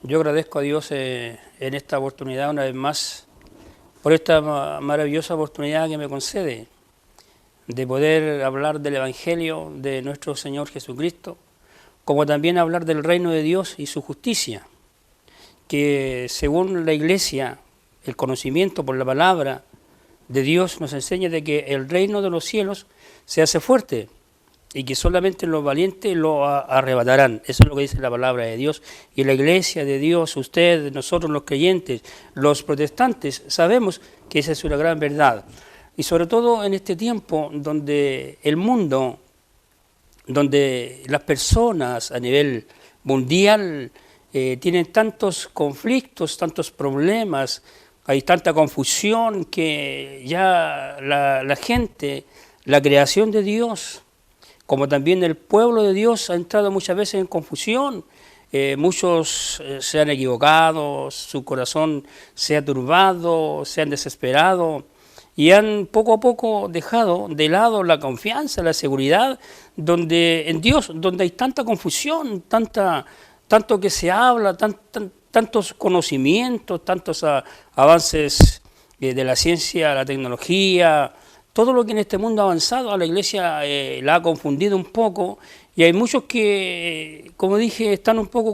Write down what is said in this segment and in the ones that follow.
Yo agradezco a Dios en esta oportunidad una vez más, por esta maravillosa oportunidad que me concede de poder hablar del Evangelio de nuestro Señor Jesucristo, como también hablar del reino de Dios y su justicia, que según la Iglesia, el conocimiento por la palabra de Dios nos enseña de que el reino de los cielos se hace fuerte y que solamente los valientes lo arrebatarán. Eso es lo que dice la palabra de Dios. Y la Iglesia de Dios, usted, nosotros los creyentes, los protestantes, sabemos que esa es una gran verdad. Y sobre todo en este tiempo donde el mundo, donde las personas a nivel mundial tienen tantos conflictos, tantos problemas, hay tanta confusión que ya la gente, la creación de Dios, como también el pueblo de Dios ha entrado muchas veces en confusión. Muchos se han equivocado, su corazón se ha turbado, se han desesperado y han poco a poco dejado de lado la confianza, la seguridad en Dios, donde hay tanta confusión, tanto que se habla, tantos conocimientos, tantos avances de la ciencia, la tecnología. Todo lo que en este mundo ha avanzado a la Iglesia la ha confundido un poco y hay muchos que, como dije, están un poco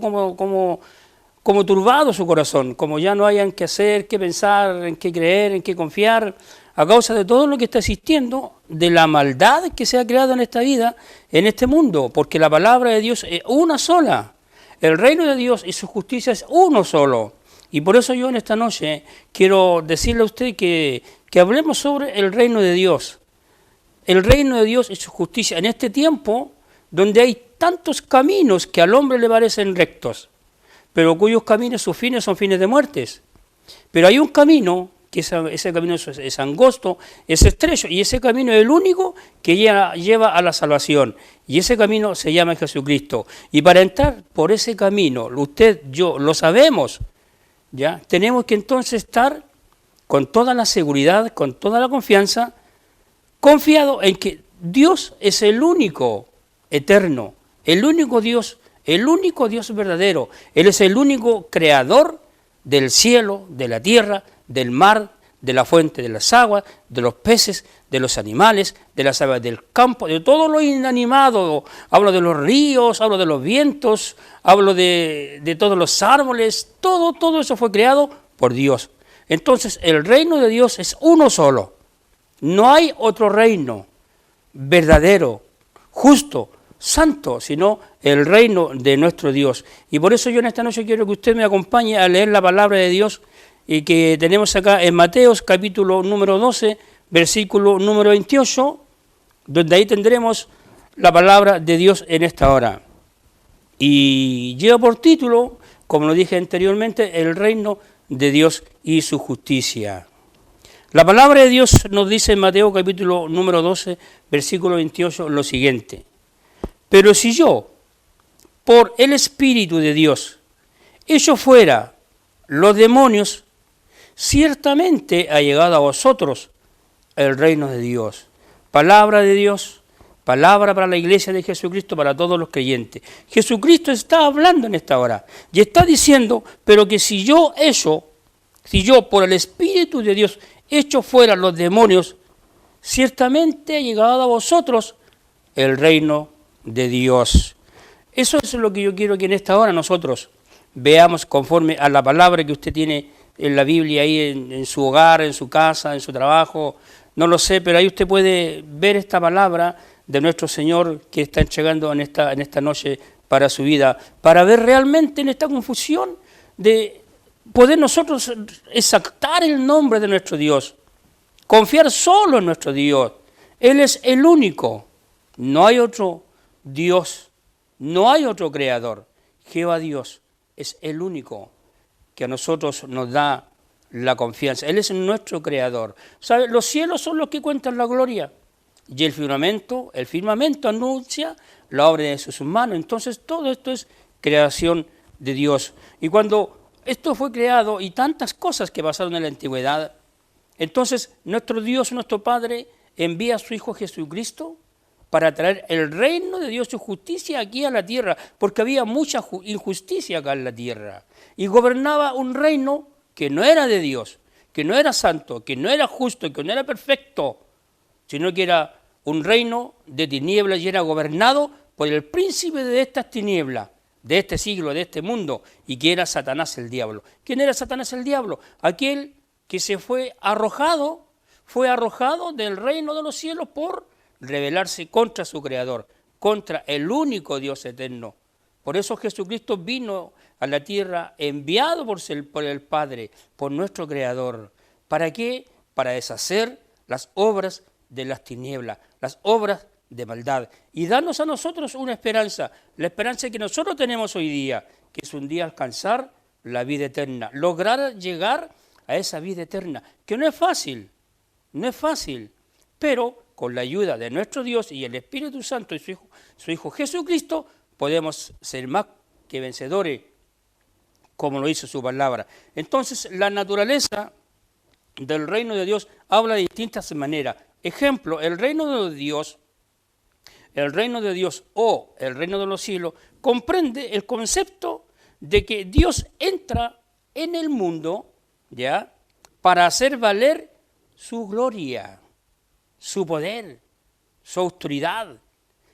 como turbados su corazón, como ya no hayan qué hacer, qué pensar, en qué creer, en qué confiar, a causa de todo lo que está existiendo, de la maldad que se ha creado en esta vida, en este mundo, porque la palabra de Dios es una sola, el reino de Dios y su justicia es uno solo. Y por eso yo en esta noche quiero decirle a usted que hablemos sobre el reino de Dios. El reino de Dios y su justicia en este tiempo donde hay tantos caminos que al hombre le parecen rectos, pero cuyos caminos, sus fines son fines de muertes. Pero hay un camino, que ese camino es angosto, es estrecho, y ese camino es el único que lleva a la salvación. Y ese camino se llama Jesucristo. Y para entrar por ese camino, usted, yo, lo sabemos, ¿ya? Tenemos que entonces estar con toda la seguridad, con toda la confianza, confiado en que Dios es el único eterno, el único Dios verdadero. Él es el único creador del cielo, de la tierra, del mar, de la fuente de las aguas, de los peces, de los animales, de las aves del campo, de todo lo inanimado. Hablo de los ríos, hablo de los vientos, hablo de todos los árboles, todo eso fue creado por Dios. Entonces el reino de Dios es uno solo. No hay otro reino verdadero, justo, santo, sino el reino de nuestro Dios. Y por eso yo en esta noche quiero que usted me acompañe a leer la palabra de Dios y que tenemos acá en Mateos capítulo número 12, versículo número 28, donde ahí tendremos la palabra de Dios en esta hora. Y lleva por título, como lo dije anteriormente, el reino de Dios y su justicia. La palabra de Dios nos dice en Mateo capítulo número 12, versículo 28, lo siguiente: pero si yo, por el Espíritu de Dios, echo fuera los demonios, ciertamente ha llegado a vosotros el reino de Dios. Palabra de Dios, palabra para la iglesia de Jesucristo, para todos los creyentes. Jesucristo está hablando en esta hora y está diciendo, pero que si yo por el Espíritu de Dios echo fuera los demonios, ciertamente ha llegado a vosotros el reino de Dios. Eso es lo que yo quiero que en esta hora nosotros veamos conforme a la palabra que usted tiene en la Biblia, ahí en su hogar, en su casa, en su trabajo, no lo sé, pero ahí usted puede ver esta palabra de nuestro Señor que está entregando en esta noche para su vida, para ver realmente en esta confusión de poder nosotros exaltar el nombre de nuestro Dios, confiar solo en nuestro Dios. Él es el único, no hay otro Dios, no hay otro creador. Jehová Dios es el único que a nosotros nos da la confianza. Él es nuestro creador. ¿Sabe? Los cielos son los que cuentan la gloria y el firmamento anuncia la obra de sus manos. Entonces todo esto es creación de Dios. Y cuando esto fue creado y tantas cosas que pasaron en la antigüedad, entonces nuestro Dios, nuestro Padre, envía a su Hijo Jesucristo para traer el reino de Dios y justicia aquí a la tierra, porque había mucha injusticia acá en la tierra. Y gobernaba un reino que no era de Dios, que no era santo, que no era justo, que no era perfecto, sino que era un reino de tinieblas y era gobernado por el príncipe de estas tinieblas, de este siglo, de este mundo, y que era Satanás el diablo. ¿Quién era Satanás el diablo? Aquel que se fue arrojado del reino de los cielos por rebelarse contra su Creador, contra el único Dios eterno. Por eso Jesucristo vino a la tierra enviado por el Padre, por nuestro Creador. ¿Para qué? Para deshacer las obras de las tinieblas, las obras de maldad, y darnos a nosotros una esperanza, la esperanza que nosotros tenemos hoy día, que es un día alcanzar la vida eterna, lograr llegar a esa vida eterna, que no es fácil, pero con la ayuda de nuestro Dios y el Espíritu Santo y su Hijo Jesucristo, podemos ser más que vencedores, como lo dice su palabra. Entonces, la naturaleza del reino de Dios habla de distintas maneras. Ejemplo, el reino de Dios o el reino de los cielos comprende el concepto de que Dios entra en el mundo, ¿ya?, para hacer valer su gloria, su poder, su autoridad,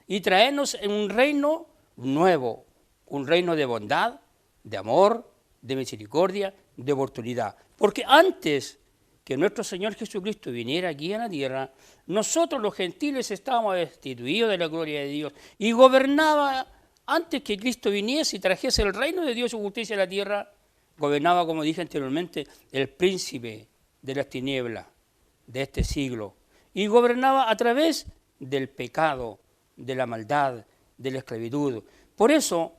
y traernos en un reino nuevo, un reino de bondad, de amor, de misericordia, de oportunidad. Porque antes que nuestro Señor Jesucristo viniera aquí a la tierra, nosotros los gentiles estábamos destituidos de la gloria de Dios, y gobernaba, antes que Cristo viniese y trajese el reino de Dios y justicia a la tierra, gobernaba, como dije anteriormente, el príncipe de las tinieblas de este siglo, y gobernaba a través del pecado, de la maldad, de la esclavitud. Por eso,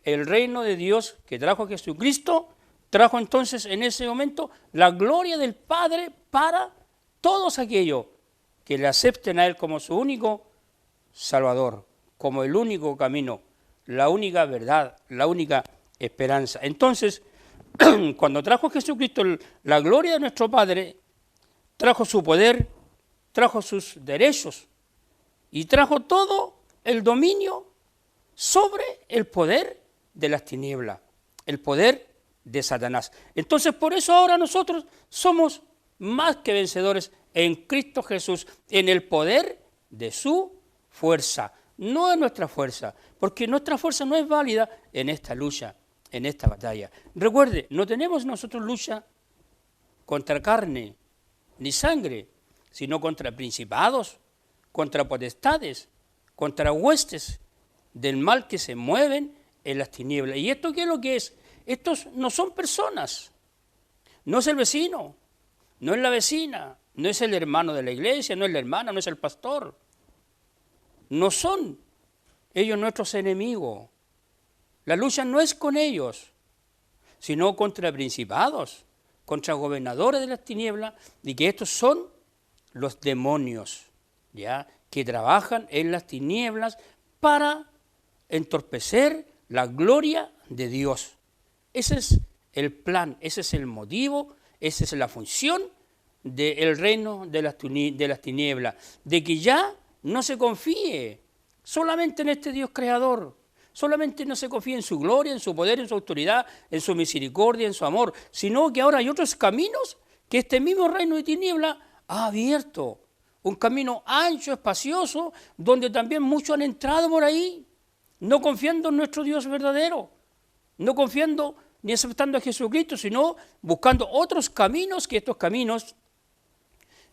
el reino de Dios que trajo Jesucristo, trajo entonces en ese momento la gloria del Padre para todos aquellos que le acepten a Él como su único Salvador, como el único camino, la única verdad, la única esperanza. Entonces, cuando trajo Jesucristo la gloria de nuestro Padre, trajo su poder, trajo sus derechos y trajo todo el dominio sobre el poder de las tinieblas, el poder de Satanás. Entonces, por eso ahora nosotros somos más que vencedores en Cristo Jesús, en el poder de su fuerza, no en nuestra fuerza, porque nuestra fuerza no es válida en esta lucha, en esta batalla. Recuerde, no tenemos nosotros lucha contra carne ni sangre, sino contra principados, contra potestades, contra huestes del mal que se mueven en las tinieblas. ¿Y esto qué es lo que es? Estos no son personas, no es el vecino, no es la vecina, no es el hermano de la iglesia, no es la hermana, no es el pastor. No son ellos nuestros enemigos. La lucha no es con ellos, sino contra principados, contra gobernadores de las tinieblas, y que estos son los demonios, ¿ya?, que trabajan en las tinieblas para entorpecer la gloria de Dios. Ese es el plan, ese es el motivo, esa es la función del reino de las tinieblas, de que ya no se confíe solamente en este Dios creador, solamente no se confíe en su gloria, en su poder, en su autoridad, en su misericordia, en su amor, sino que ahora hay otros caminos que este mismo reino de tinieblas ha abierto. Un camino ancho, espacioso, donde también muchos han entrado por ahí, no confiando en nuestro Dios verdadero, no confiando ni aceptando a Jesucristo, sino buscando otros caminos, que estos caminos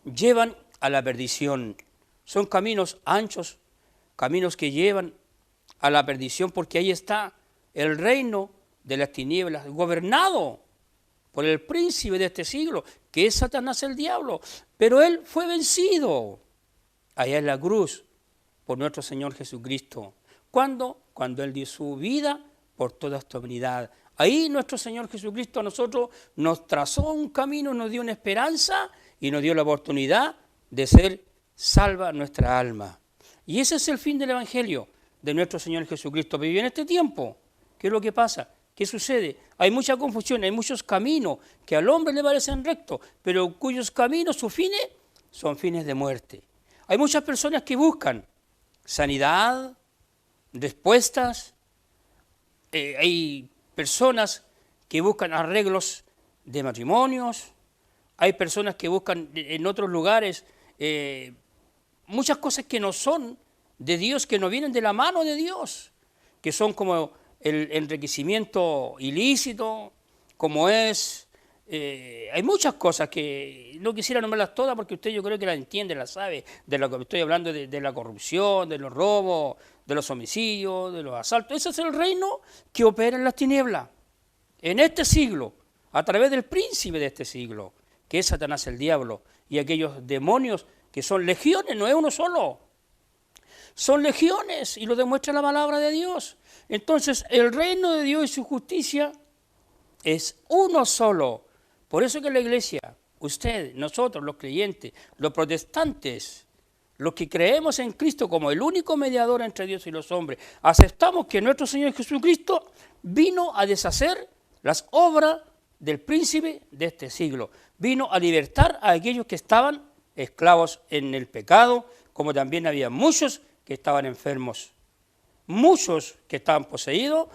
llevan a la perdición. Son caminos anchos, caminos que llevan a la perdición, porque ahí está el reino de las tinieblas, gobernado por el príncipe de este siglo, que es Satanás el diablo. Pero él fue vencido allá en la cruz por nuestro Señor Jesucristo. ¿Cuándo? Cuando Él dio su vida por toda esta humanidad. Ahí nuestro Señor Jesucristo a nosotros nos trazó un camino, nos dio una esperanza y nos dio la oportunidad de ser salva nuestra alma. Y ese es el fin del Evangelio de nuestro Señor Jesucristo. Pero en este tiempo, ¿qué es lo que pasa? ¿Qué sucede? Hay mucha confusión, hay muchos caminos que al hombre le parecen rectos, pero cuyos caminos, sus fines, son fines de muerte. Hay muchas personas que buscan sanidad, respuestas. Hay personas que buscan arreglos de matrimonios, hay personas que buscan en otros lugares muchas cosas que no son de Dios, que no vienen de la mano de Dios, que son como el enriquecimiento ilícito, como es, hay muchas cosas que no quisiera nombrarlas todas porque usted yo creo que las entiende, las sabe, de lo que estoy hablando, de la corrupción, de los robos, de los homicidios, de los asaltos. Ese es el reino que opera en las tinieblas, en este siglo, a través del príncipe de este siglo, que es Satanás el diablo, y aquellos demonios que son legiones, no es uno solo, son legiones, y lo demuestra la palabra de Dios. Entonces, el reino de Dios y su justicia es uno solo. Por eso que la iglesia, usted, nosotros, los creyentes, los protestantes, los que creemos en Cristo como el único mediador entre Dios y los hombres, aceptamos que nuestro Señor Jesucristo vino a deshacer las obras del príncipe de este siglo. Vino a libertar a aquellos que estaban esclavos en el pecado, como también había muchos que estaban enfermos, muchos que estaban poseídos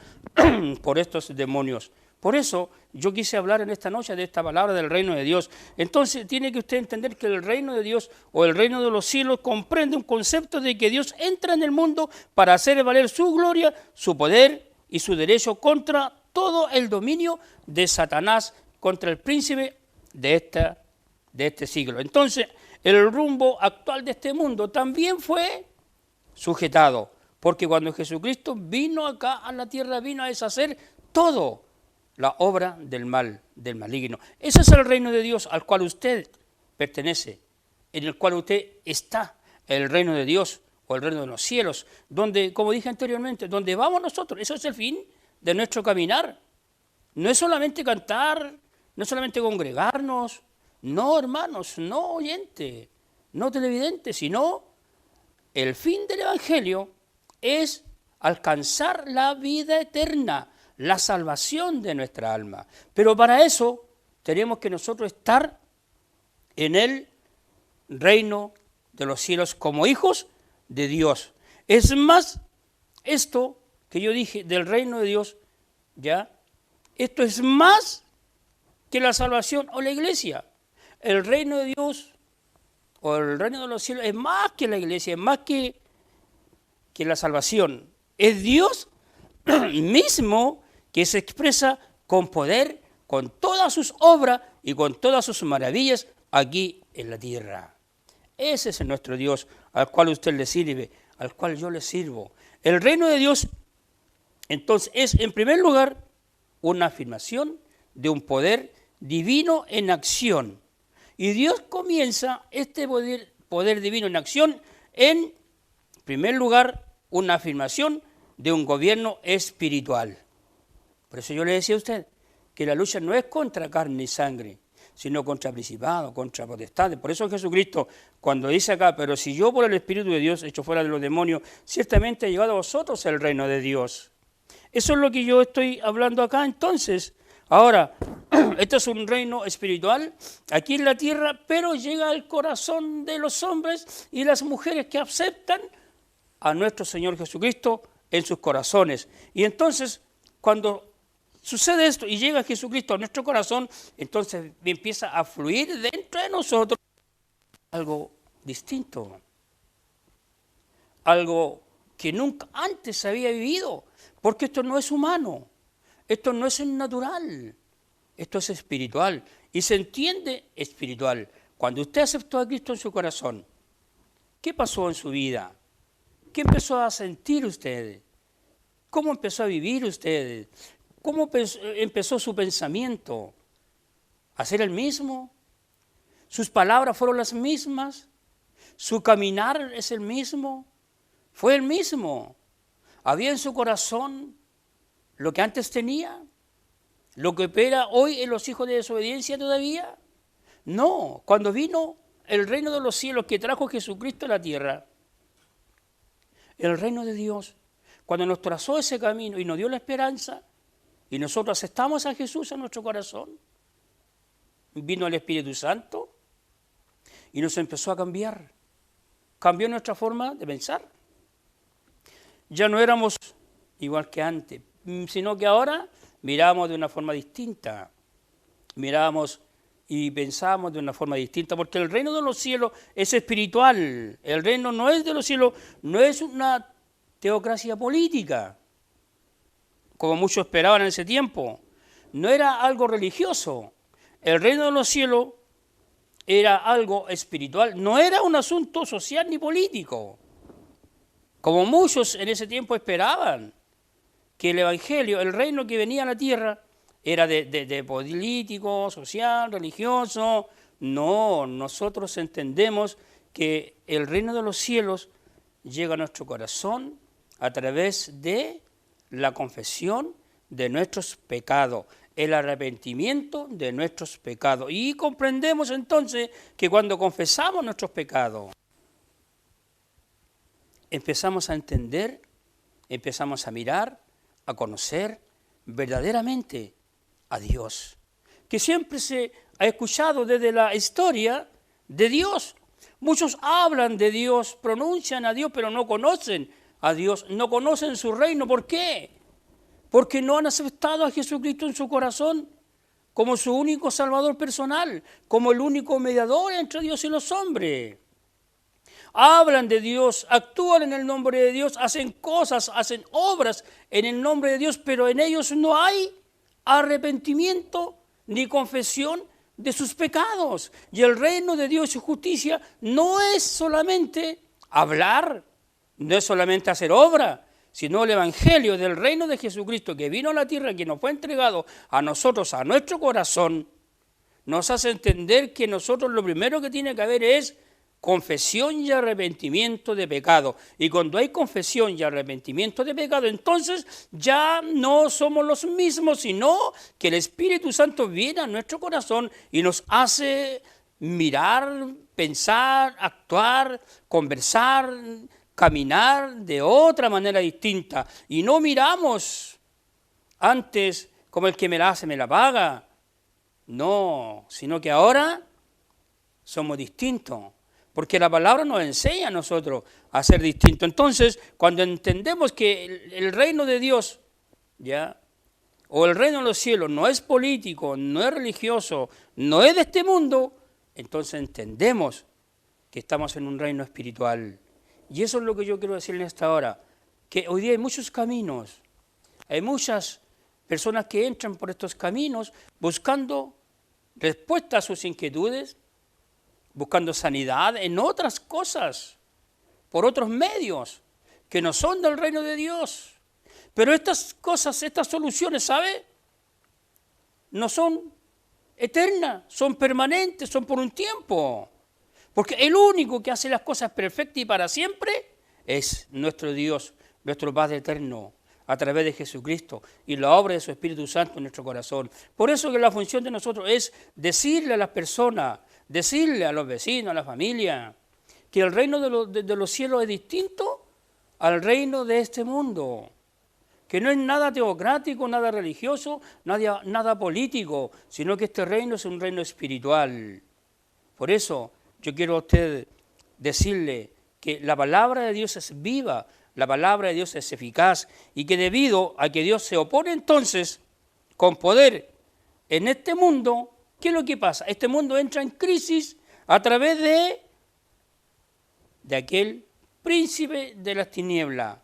por estos demonios. Por eso yo quise hablar en esta noche de esta palabra del reino de Dios. Entonces tiene que usted entender que el reino de Dios o el reino de los cielos comprende un concepto de que Dios entra en el mundo para hacer valer su gloria, su poder y su derecho contra todo el dominio de Satanás, contra el príncipe de este siglo. Entonces el rumbo actual de este mundo también fue sujetado, porque cuando Jesucristo vino acá a la tierra, vino a deshacer todo la obra del mal, del maligno. Ese es el reino de Dios al cual usted pertenece, en el cual usted está, el reino de Dios o el reino de los cielos, donde, como dije anteriormente, donde vamos nosotros. Eso es el fin de nuestro caminar. No es solamente cantar, no es solamente congregarnos, no, hermanos, no oyente, no televidente, sino el fin del Evangelio es alcanzar la vida eterna, la salvación de nuestra alma. Pero para eso tenemos que nosotros estar en el reino de los cielos como hijos de Dios. Es más, esto que yo dije del reino de Dios, ¿ya? Esto es más que la salvación o la iglesia. El reino de Dios o el reino de los cielos es más que la iglesia, es más que la salvación. Es Dios mismo que se expresa con poder, con todas sus obras y con todas sus maravillas aquí en la tierra. Ese es nuestro Dios al cual usted le sirve, al cual yo le sirvo. El reino de Dios, entonces, es en primer lugar una afirmación de un poder divino en acción. Y Dios comienza este poder divino en acción en primer lugar una afirmación de un gobierno espiritual. Por eso yo le decía a usted que la lucha no es contra carne y sangre, sino contra principados, contra potestades. Por eso Jesucristo, cuando dice acá, pero si yo por el Espíritu de Dios echo fuera de los demonios, ciertamente ha llegado a vosotros el reino de Dios. Eso es lo que yo estoy hablando acá entonces. Ahora, esto es un reino espiritual aquí en la tierra, pero llega al corazón de los hombres y las mujeres que aceptan a nuestro Señor Jesucristo en sus corazones. Y entonces, cuando sucede esto y llega Jesucristo a nuestro corazón, entonces empieza a fluir dentro de nosotros algo distinto, algo que nunca antes había vivido, porque esto no es humano, esto no es natural, esto es espiritual y se entiende espiritual. Cuando usted aceptó a Cristo en su corazón, ¿qué pasó en su vida? ¿Qué empezó a sentir usted? ¿Cómo empezó a vivir usted? ¿Cómo empezó su pensamiento? ¿A ser el mismo? ¿Sus palabras fueron las mismas? ¿Su caminar es el mismo? ¿Fue el mismo? ¿Había en su corazón lo que antes tenía? ¿Lo que opera hoy en los hijos de desobediencia todavía? No, cuando vino el reino de los cielos que trajo Jesucristo a la tierra, el reino de Dios, cuando nos trazó ese camino y nos dio la esperanza, y nosotros aceptamos a Jesús en nuestro corazón, vino el Espíritu Santo y nos empezó a cambiar. Cambió nuestra forma de pensar, ya no éramos igual que antes, sino que ahora miramos de una forma distinta, miramos y pensamos de una forma distinta, porque el reino de los cielos es espiritual, el reino no es de los cielos, no es una teocracia política, como muchos esperaban en ese tiempo, no era algo religioso, el reino de los cielos era algo espiritual, no era un asunto social ni político, como muchos en ese tiempo esperaban, que el evangelio, el reino que venía a la tierra, era de político, social, religioso. No, nosotros entendemos que el reino de los cielos llega a nuestro corazón a través de la confesión de nuestros pecados, el arrepentimiento de nuestros pecados. Y comprendemos entonces que cuando confesamos nuestros pecados, empezamos a entender, empezamos a mirar, a conocer verdaderamente a Dios, que siempre se ha escuchado desde la historia de Dios. Muchos hablan de Dios, pronuncian a Dios, pero no conocen a Dios, no conocen su reino. ¿Por qué? Porque no han aceptado a Jesucristo en su corazón como su único Salvador personal, como el único mediador entre Dios y los hombres. Hablan de Dios, actúan en el nombre de Dios, hacen cosas, hacen obras en el nombre de Dios, pero en ellos no hay arrepentimiento ni confesión de sus pecados. Y el reino de Dios y su justicia no es solamente hablar, no es solamente hacer obra, sino el evangelio del reino de Jesucristo que vino a la tierra, que nos fue entregado a nosotros, a nuestro corazón, nos hace entender que nosotros lo primero que tiene que haber es confesión y arrepentimiento de pecado. Y cuando hay confesión y arrepentimiento de pecado, entonces ya no somos los mismos, sino que el Espíritu Santo viene a nuestro corazón y nos hace mirar, pensar, actuar, conversar, caminar de otra manera distinta. Y no miramos antes como el que me la hace me la paga. No, sino que ahora somos distintos. Porque la palabra nos enseña a nosotros a ser distintos. Entonces, cuando entendemos que el reino de Dios, ¿ya?, o el reino de los cielos no es político, no es religioso, no es de este mundo, entonces entendemos que estamos en un reino espiritual. Y eso es lo que yo quiero decir en esta hora, que hoy día hay muchos caminos, hay muchas personas que entran por estos caminos buscando respuestas a sus inquietudes, buscando sanidad en otras cosas, por otros medios, que no son del reino de Dios. Pero estas cosas, estas soluciones, ¿sabe?, no son eternas, son permanentes, son por un tiempo. Porque el único que hace las cosas perfectas y para siempre es nuestro Dios, nuestro Padre eterno, a través de Jesucristo y la obra de su Espíritu Santo en nuestro corazón. Por eso que la función de nosotros es decirle a las personas, decirle a los vecinos, a la familia, que el reino de los cielos es distinto al reino de este mundo, que no es nada teocrático, nada religioso, nada político, sino que este reino es un reino espiritual. Por eso yo quiero a usted decirle que la palabra de Dios es viva, la palabra de Dios es eficaz, y que debido a que Dios se opone entonces con poder en este mundo, ¿qué es lo que pasa? Este mundo entra en crisis a través de aquel príncipe de las tinieblas.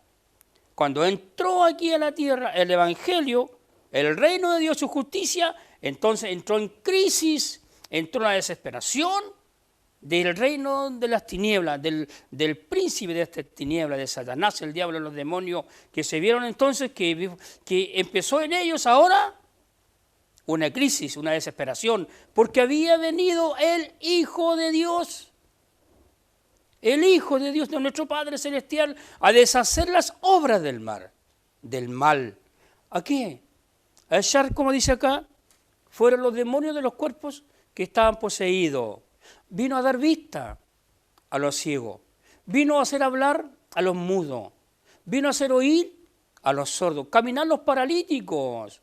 Cuando entró aquí a la tierra el Evangelio, el reino de Dios, su justicia, entonces entró en crisis, entró en la desesperación del reino de las tinieblas, del príncipe de estas tinieblas, de Satanás, el diablo, los demonios, que se vieron entonces que empezó en ellos ahora una crisis, una desesperación, porque había venido el Hijo de Dios, el Hijo de Dios, de nuestro Padre Celestial, a deshacer las obras del mal. ¿A qué? A echar, como dice acá, fuera los demonios de los cuerpos que estaban poseídos. Vino a dar vista a los ciegos, vino a hacer hablar a los mudos, vino a hacer oír a los sordos, caminar los paralíticos.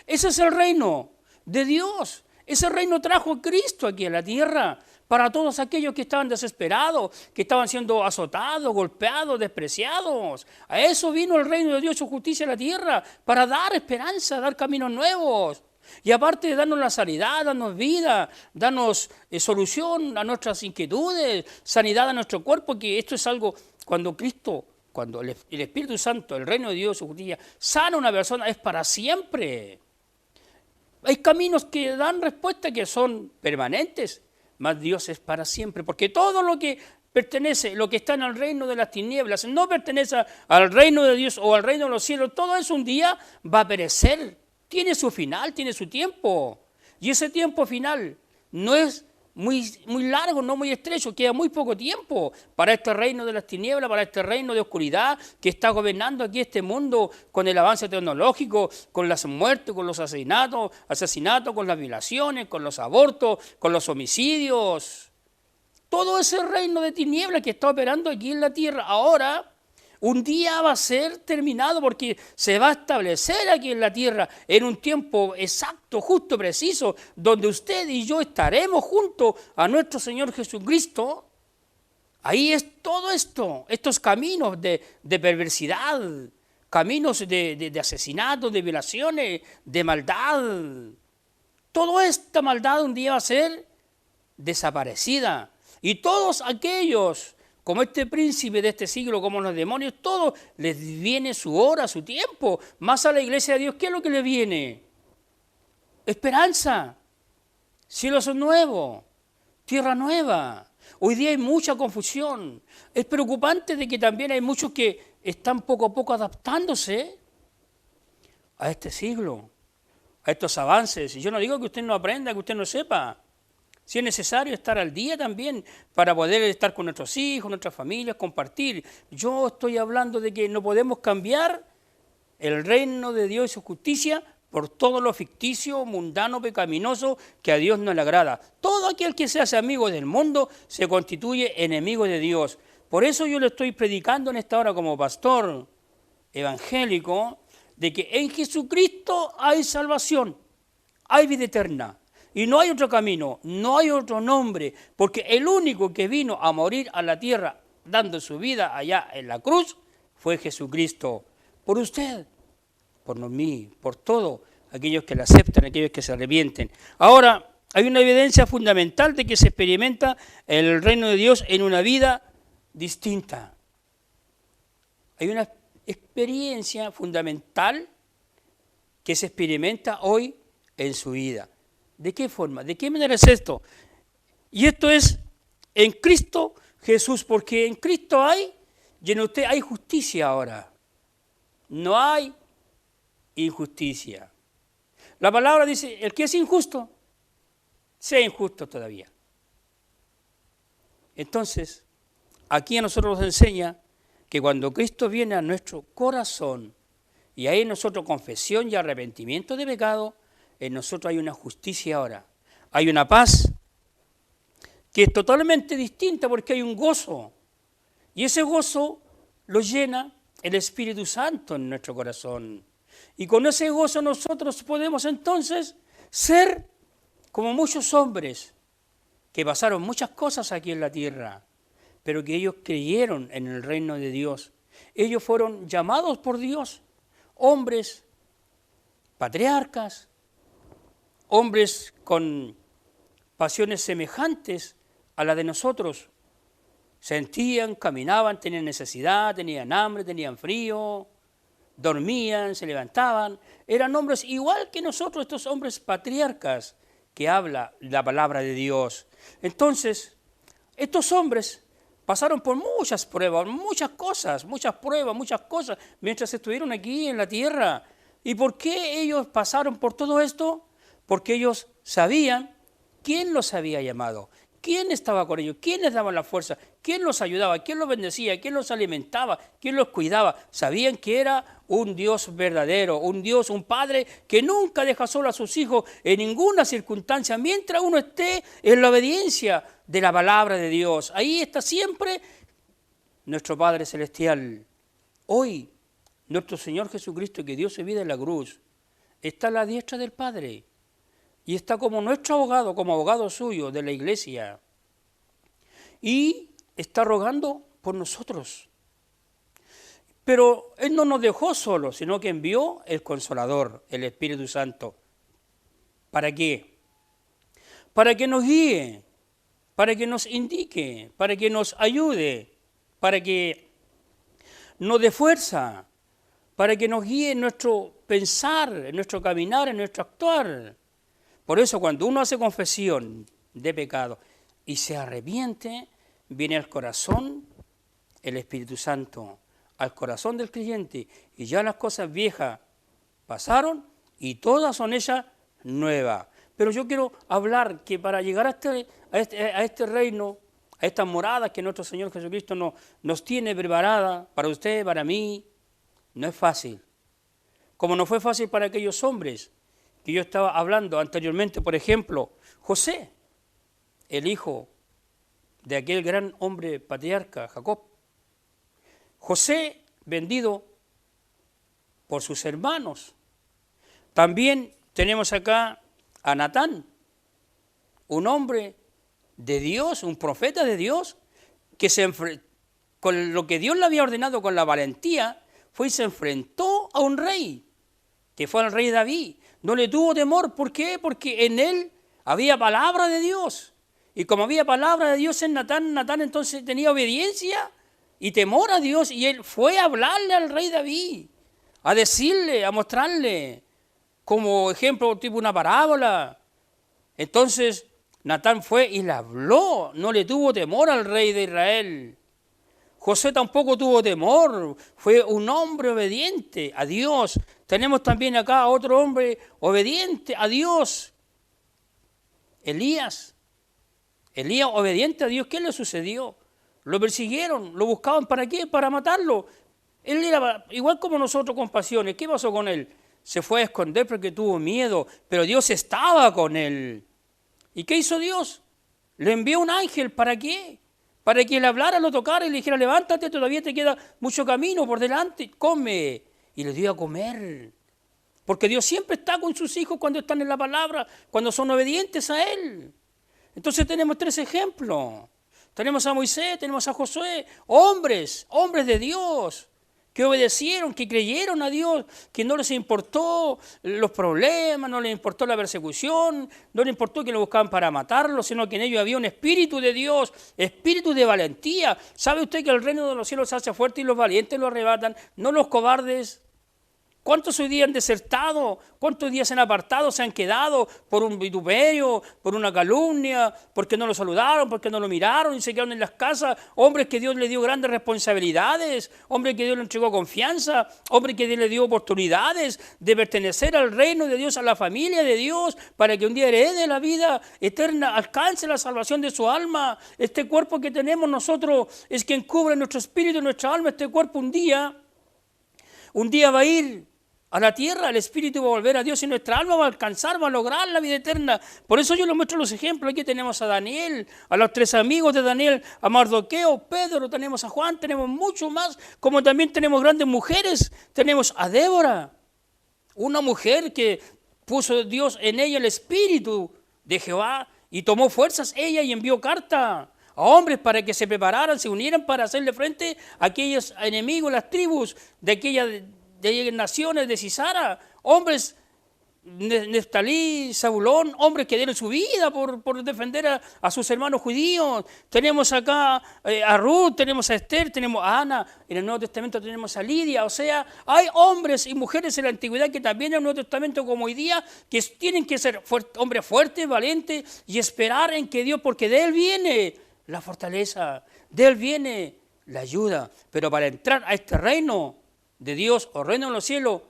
Ese es el reino de Dios. Ese reino trajo Cristo aquí a la tierra para todos aquellos que estaban desesperados, que estaban siendo azotados, golpeados, despreciados. A eso vino el reino de Dios, su justicia a la tierra, para dar esperanza, dar caminos nuevos. Y aparte de darnos la sanidad, darnos vida, darnos solución a nuestras inquietudes, sanidad a nuestro cuerpo, que esto es algo, cuando Cristo, cuando el Espíritu Santo, el reino de Dios, su justicia, sana a una persona, es para siempre. Hay caminos que dan respuesta que son permanentes, mas Dios es para siempre, porque todo lo que pertenece, lo que está en el reino de las tinieblas, no pertenece al reino de Dios o al reino de los cielos, todo eso un día va a perecer, tiene su final, tiene su tiempo, y ese tiempo final no es muy largo, no muy estrecho, queda muy poco tiempo para este reino de las tinieblas, para este reino de oscuridad que está gobernando aquí este mundo con el avance tecnológico, con las muertes, con los asesinatos, con las violaciones, con los abortos, con los homicidios. Todo ese reino de tinieblas que está operando aquí en la tierra ahora, un día va a ser terminado porque se va a establecer aquí en la tierra en un tiempo exacto, justo, preciso, donde usted y yo estaremos junto a nuestro Señor Jesucristo. Ahí es todo esto, estos caminos de perversidad, caminos de asesinatos, de violaciones, de maldad. Toda esta maldad un día va a ser desaparecida. Y todos aquellos, como este príncipe de este siglo, como los demonios, todos les viene su hora, su tiempo. Más a la iglesia de Dios, ¿qué es lo que le viene? Esperanza, cielos nuevos, tierra nueva. Hoy día hay mucha confusión. Es preocupante de que también hay muchos que están poco a poco adaptándose a este siglo, a estos avances. Y yo no digo que usted no aprenda, que usted no sepa. Si es necesario estar al día también para poder estar con nuestros hijos, nuestras familias, compartir. Yo estoy hablando de que no podemos cambiar el reino de Dios y su justicia por todo lo ficticio, mundano, pecaminoso que a Dios no le agrada. Todo aquel que se hace amigo del mundo se constituye enemigo de Dios. Por eso yo le estoy predicando en esta hora como pastor evangélico de que en Jesucristo hay salvación, hay vida eterna. Y no hay otro camino, no hay otro nombre, porque el único que vino a morir a la tierra dando su vida allá en la cruz fue Jesucristo. Por usted, por mí, por todos aquellos que le aceptan, aquellos que se arrepienten. Ahora, hay una evidencia fundamental de que se experimenta el reino de Dios en una vida distinta. Hay una experiencia fundamental que se experimenta hoy en su vida. ¿De qué forma? ¿De qué manera es esto? Y esto es en Cristo Jesús, porque en Cristo hay, y en usted hay justicia ahora. No hay injusticia. La palabra dice, el que es injusto, sea injusto todavía. Entonces, aquí a nosotros nos enseña que cuando Cristo viene a nuestro corazón, y hay en nosotros confesión y arrepentimiento de pecado, en nosotros hay una justicia ahora, hay una paz que es totalmente distinta porque hay un gozo, y ese gozo lo llena el Espíritu Santo en nuestro corazón, y con ese gozo nosotros podemos entonces ser como muchos hombres que pasaron muchas cosas aquí en la tierra, pero que ellos creyeron en el reino de Dios. Ellos fueron llamados por Dios, hombres, patriarcas, hombres con pasiones semejantes a las de nosotros. Sentían, caminaban, tenían necesidad, tenían hambre, tenían frío, dormían, se levantaban. Eran hombres igual que nosotros, estos hombres patriarcas que habla la palabra de Dios. Entonces, estos hombres pasaron por muchas pruebas, muchas cosas, muchas pruebas, muchas cosas, mientras estuvieron aquí en la tierra. ¿Y por qué ellos pasaron por todo esto? Porque ellos sabían quién los había llamado, quién estaba con ellos, quién les daba la fuerza, quién los ayudaba, quién los bendecía, quién los alimentaba, quién los cuidaba. Sabían que era un Dios verdadero, un Dios, un Padre que nunca deja solo a sus hijos en ninguna circunstancia, mientras uno esté en la obediencia de la palabra de Dios. Ahí está siempre nuestro Padre Celestial. Hoy, nuestro Señor Jesucristo, que dio su vida en la cruz, está a la diestra del Padre. y está como nuestro abogado, como abogado suyo de la iglesia, y está rogando por nosotros. Pero Él no nos dejó solos, sino que envió el Consolador, el Espíritu Santo. ¿Para qué? Para que nos guíe, para que nos indique, para que nos ayude, para que nos dé fuerza, para que nos guíe en nuestro pensar, en nuestro caminar, en nuestro actuar. Por eso cuando uno hace confesión de pecado y se arrepiente, viene al corazón el Espíritu Santo, al corazón del creyente, y ya las cosas viejas pasaron y todas son hechas nuevas. Pero yo quiero hablar que para llegar a este reino, a estas moradas que nuestro Señor Jesucristo nos tiene preparada para usted, para mí, no es fácil. Como no fue fácil para aquellos hombres que yo estaba hablando anteriormente, por ejemplo, José, el hijo de aquel gran hombre patriarca, Jacob. José, vendido por sus hermanos. También tenemos acá a Natán, un hombre de Dios, un profeta de Dios, que con lo que Dios le había ordenado, con la valentía, fue y se enfrentó a un rey, que fue el rey David. No le tuvo temor. ¿Por qué? Porque en él había palabra de Dios. Y como había palabra de Dios en Natán, Natán entonces tenía obediencia y temor a Dios, y él fue a hablarle al rey David, a decirle, a mostrarle, como ejemplo, tipo una parábola. Entonces Natán fue y le habló, no le tuvo temor al rey de Israel. José tampoco tuvo temor, fue un hombre obediente a Dios. Tenemos también acá otro hombre obediente a Dios, Elías. Elías obediente a Dios, ¿qué le sucedió? Lo persiguieron, lo buscaban, ¿para qué? Para matarlo. Él era igual como nosotros con pasiones. ¿Qué pasó con él? Se fue a esconder porque tuvo miedo, pero Dios estaba con él. ¿Y qué hizo Dios? Le envió un ángel, ¿para qué? Para que le hablara, lo tocara y le dijera, levántate, todavía te queda mucho camino por delante, come. Y le dio a comer. Porque Dios siempre está con sus hijos cuando están en la palabra, cuando son obedientes a Él. Entonces tenemos tres ejemplos. Tenemos a Moisés, tenemos a Josué, hombres de Dios, que obedecieron, que creyeron a Dios, que no les importó los problemas, no les importó la persecución, no les importó que lo buscaban para matarlo, sino que en ellos había un espíritu de Dios, espíritu de valentía. ¿Sabe usted que el reino de los cielos se hace fuerte y los valientes lo arrebatan, no los cobardes? ¿Cuántos hoy día han desertado? ¿Cuántos días se han apartado, se han quedado por un vituperio, por una calumnia, porque no lo saludaron, porque no lo miraron y se quedaron en las casas? Hombres que Dios le dio grandes responsabilidades, hombres que Dios le entregó confianza, hombres que Dios le dio oportunidades de pertenecer al reino de Dios, a la familia de Dios, para que un día herede la vida eterna, alcance la salvación de su alma. Este cuerpo que tenemos nosotros es quien cubre nuestro espíritu y nuestra alma. Este cuerpo un día va a ir a la tierra, el espíritu va a volver a Dios y nuestra alma va a alcanzar, va a lograr la vida eterna. Por eso yo les muestro los ejemplos. Aquí tenemos a Daniel, a los tres amigos de Daniel, a Mardoqueo, Pedro, tenemos a Juan, tenemos mucho más, como también tenemos grandes mujeres. Tenemos a Débora, una mujer que puso Dios en ella el espíritu de Jehová y tomó fuerzas ella y envió carta a hombres para que se prepararan, se unieran para hacerle frente a aquellos enemigos, las tribus de aquellas naciones de Sisara, hombres Neftalí, Zabulón, hombres que dieron su vida por defender a sus hermanos judíos. Tenemos acá a Ruth, tenemos a Esther, tenemos a Ana, en el Nuevo Testamento tenemos a Lidia. O sea, hay hombres y mujeres en la antigüedad que también en el Nuevo Testamento como hoy día, que tienen que ser hombres fuertes, valientes y esperar en que Dios, porque de Él viene la fortaleza, de Él viene la ayuda. Pero para entrar a este reino de Dios o reino de los cielos,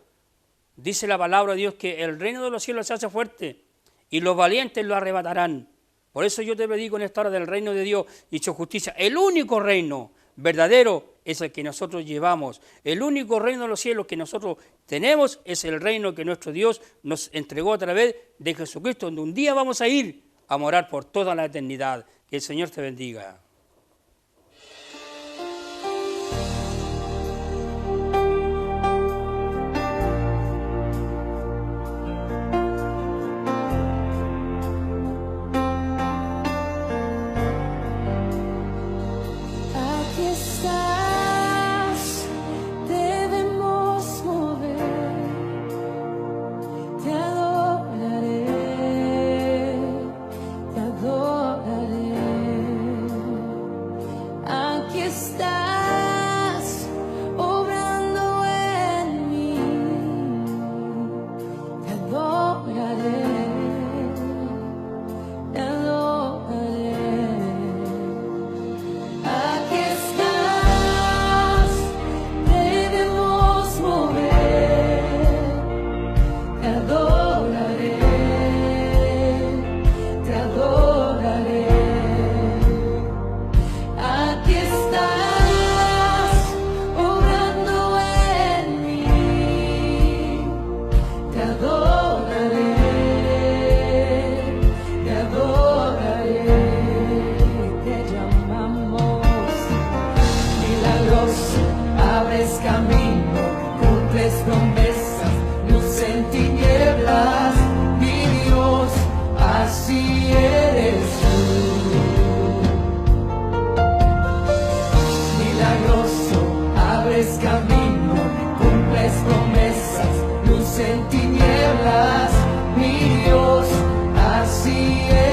dice la palabra de Dios que el reino de los cielos se hace fuerte y los valientes lo arrebatarán. Por eso yo te predico en esta hora del reino de Dios y su justicia. El único reino verdadero es el que nosotros llevamos. El único reino de los cielos que nosotros tenemos es el reino que nuestro Dios nos entregó a través de Jesucristo, donde un día vamos a ir a morar por toda la eternidad. Que el Señor te bendiga. cumples promesas, luz en tinieblas, mi Dios, así eres tú. Milagroso, abres camino, cumples promesas, luz en tinieblas, mi Dios, así eres.